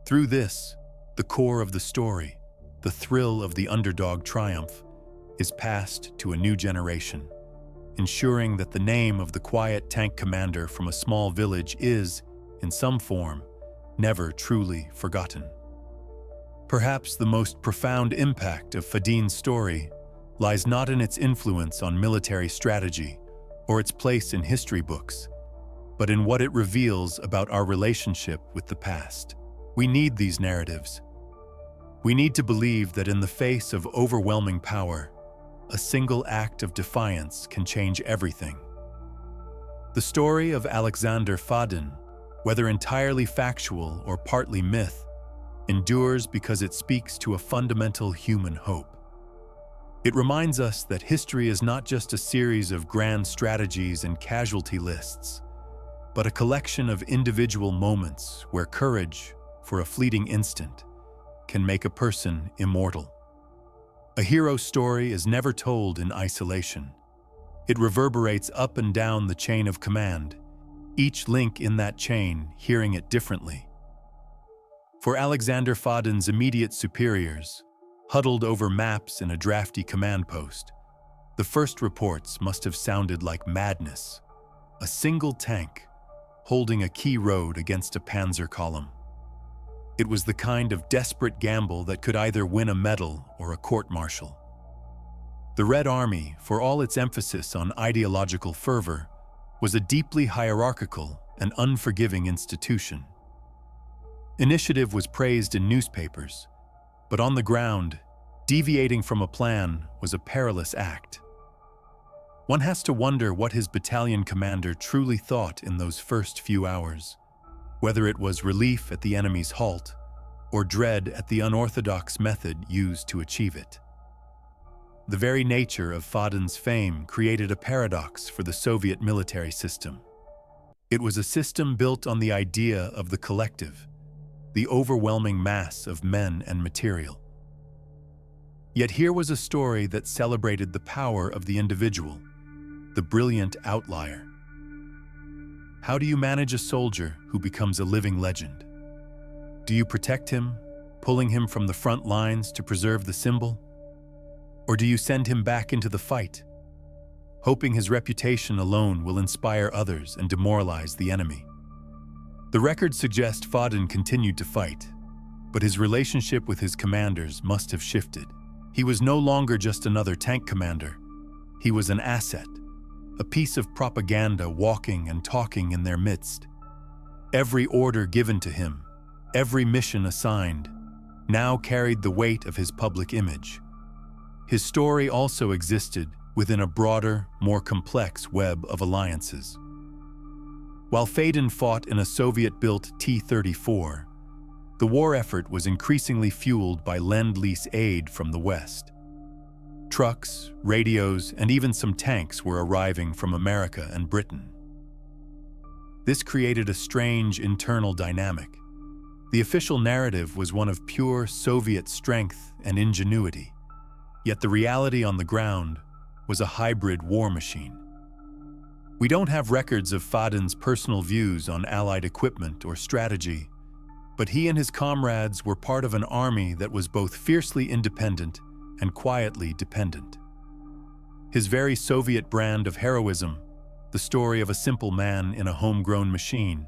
Through this, the core of the story, the thrill of the underdog triumph, is passed to a new generation, ensuring that the name of the quiet tank commander from a small village is, in some form, never truly forgotten. Perhaps the most profound impact of Fadin's story lies not in its influence on military strategy or its place in history books, but in what it reveals about our relationship with the past. We need these narratives. We need to believe that in the face of overwhelming power, a single act of defiance can change everything. The story of Alexander Fadin, whether entirely factual or partly myth, endures because it speaks to a fundamental human hope. It reminds us that history is not just a series of grand strategies and casualty lists, but a collection of individual moments where courage, for a fleeting instant, can make a person immortal. A hero story is never told in isolation. It reverberates up and down the chain of command, each link in that chain hearing it differently. For Alexander Fadin's immediate superiors, huddled over maps in a drafty command post, the first reports must have sounded like madness. A single tank, holding a key road against a panzer column. It was the kind of desperate gamble that could either win a medal or a court-martial. The Red Army, for all its emphasis on ideological fervor, was a deeply hierarchical and unforgiving institution. Initiative was praised in newspapers, but on the ground, deviating from a plan was a perilous act. One has to wonder what his battalion commander truly thought in those first few hours, whether it was relief at the enemy's halt or dread at the unorthodox method used to achieve it. The very nature of Fadin's fame created a paradox for the Soviet military system. It was a system built on the idea of the collective, the overwhelming mass of men and material. Yet here was a story that celebrated the power of the individual, the brilliant outlier. How do you manage a soldier who becomes a living legend? Do you protect him, pulling him from the front lines to preserve the symbol? Or do you send him back into the fight, hoping his reputation alone will inspire others and demoralize the enemy? The records suggest Fadin continued to fight, but his relationship with his commanders must have shifted. He was no longer just another tank commander. He was an asset, a piece of propaganda walking and talking in their midst. Every order given to him, every mission assigned, now carried the weight of his public image. His story also existed within a broader, more complex web of alliances. While Fadin fought in a Soviet-built T-34, the war effort was increasingly fueled by Lend-Lease aid from the West. Trucks, radios, and even some tanks were arriving from America and Britain. This created a strange internal dynamic. The official narrative was one of pure Soviet strength and ingenuity, yet the reality on the ground was a hybrid war machine. We don't have records of Fadin's personal views on Allied equipment or strategy, but he and his comrades were part of an army that was both fiercely independent and quietly dependent. His very Soviet brand of heroism, the story of a simple man in a homegrown machine,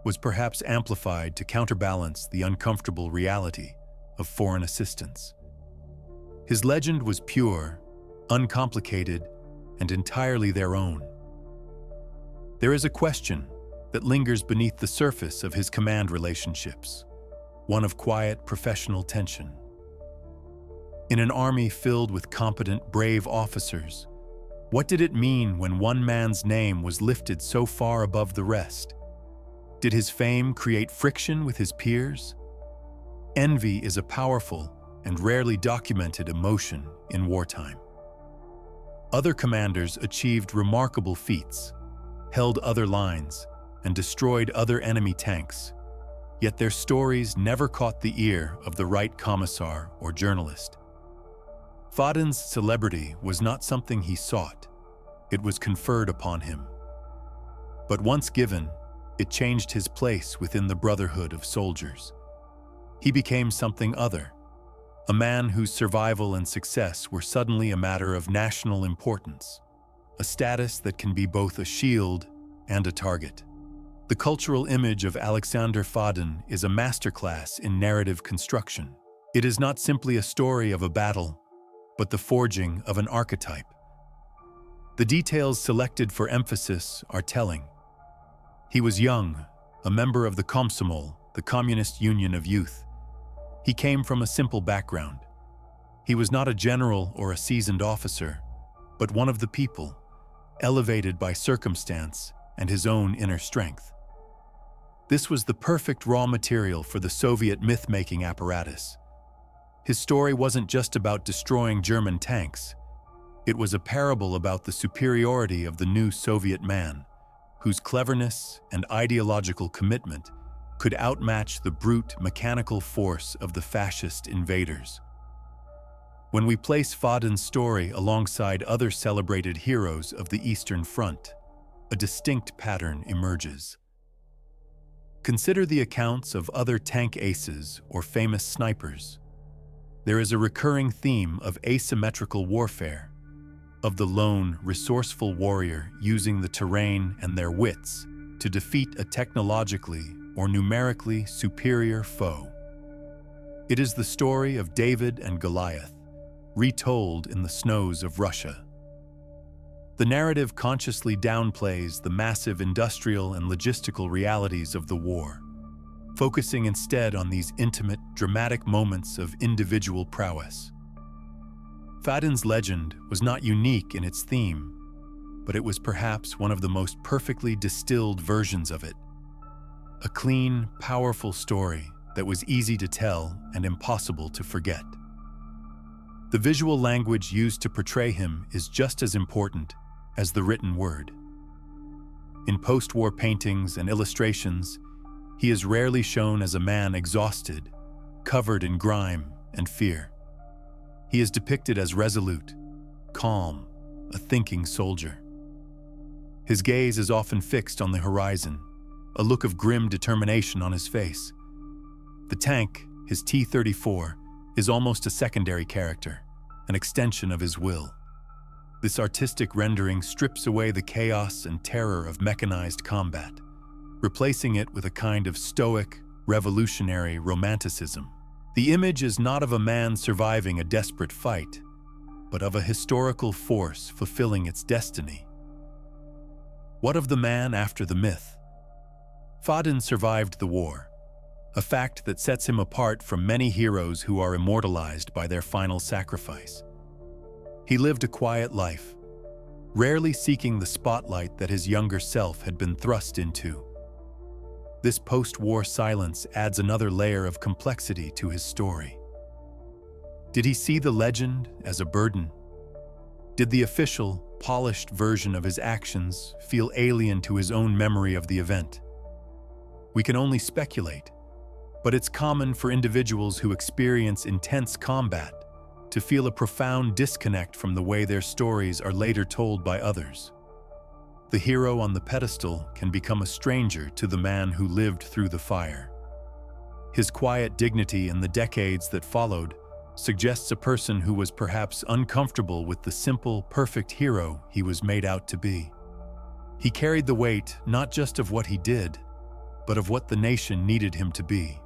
was perhaps amplified to counterbalance the uncomfortable reality of foreign assistance. His legend was pure, uncomplicated, and entirely their own. There is a question that lingers beneath the surface of his command relationships, one of quiet professional tension. In an army filled with competent, brave officers, what did it mean when one man's name was lifted so far above the rest? Did his fame create friction with his peers? Envy is a powerful and rarely documented emotion in wartime. Other commanders achieved remarkable feats, held other lines, and destroyed other enemy tanks, yet their stories never caught the ear of the right commissar or journalist. Fadin's celebrity was not something he sought, it was conferred upon him. But once given, it changed his place within the brotherhood of soldiers. He became something other, a man whose survival and success were suddenly a matter of national importance, a status that can be both a shield and a target. The cultural image of Alexander Fadin is a masterclass in narrative construction. It is not simply a story of a battle, but the forging of an archetype. The details selected for emphasis are telling. He was young, a member of the Komsomol, the Communist Union of Youth. He came from a simple background. He was not a general or a seasoned officer, but one of the people, elevated by circumstance and his own inner strength. This was the perfect raw material for the Soviet myth-making apparatus. His story wasn't just about destroying German tanks. It was a parable about the superiority of the new Soviet man, whose cleverness and ideological commitment could outmatch the brute mechanical force of the fascist invaders. When we place Fadin's story alongside other celebrated heroes of the Eastern Front, a distinct pattern emerges. Consider the accounts of other tank aces or famous snipers. There is a recurring theme of asymmetrical warfare, of the lone, resourceful warrior using the terrain and their wits to defeat a technologically or numerically superior foe. It is the story of David and Goliath, retold in the snows of Russia. The narrative consciously downplays the massive industrial and logistical realities of the war, focusing instead on these intimate, dramatic moments of individual prowess. Fadin's legend was not unique in its theme, but it was perhaps one of the most perfectly distilled versions of it. A clean, powerful story that was easy to tell and impossible to forget. The visual language used to portray him is just as important as the written word. In post-war paintings and illustrations, he is rarely shown as a man exhausted, covered in grime and fear. He is depicted as resolute, calm, a thinking soldier. His gaze is often fixed on the horizon, a look of grim determination on his face. The tank, his T-34, is almost a secondary character, an extension of his will. This artistic rendering strips away the chaos and terror of mechanized combat, replacing it with a kind of stoic, revolutionary romanticism. The image is not of a man surviving a desperate fight, but of a historical force fulfilling its destiny. What of the man after the myth? Fadin survived the war, a fact that sets him apart from many heroes who are immortalized by their final sacrifice. He lived a quiet life, rarely seeking the spotlight that his younger self had been thrust into. This post-war silence adds another layer of complexity to his story. Did he see the legend as a burden? Did the official, polished version of his actions feel alien to his own memory of the event? We can only speculate, but it's common for individuals who experience intense combat to feel a profound disconnect from the way their stories are later told by others. The hero on the pedestal can become a stranger to the man who lived through the fire. His quiet dignity in the decades that followed suggests a person who was perhaps uncomfortable with the simple, perfect hero he was made out to be. He carried the weight not just of what he did, but of what the nation needed him to be.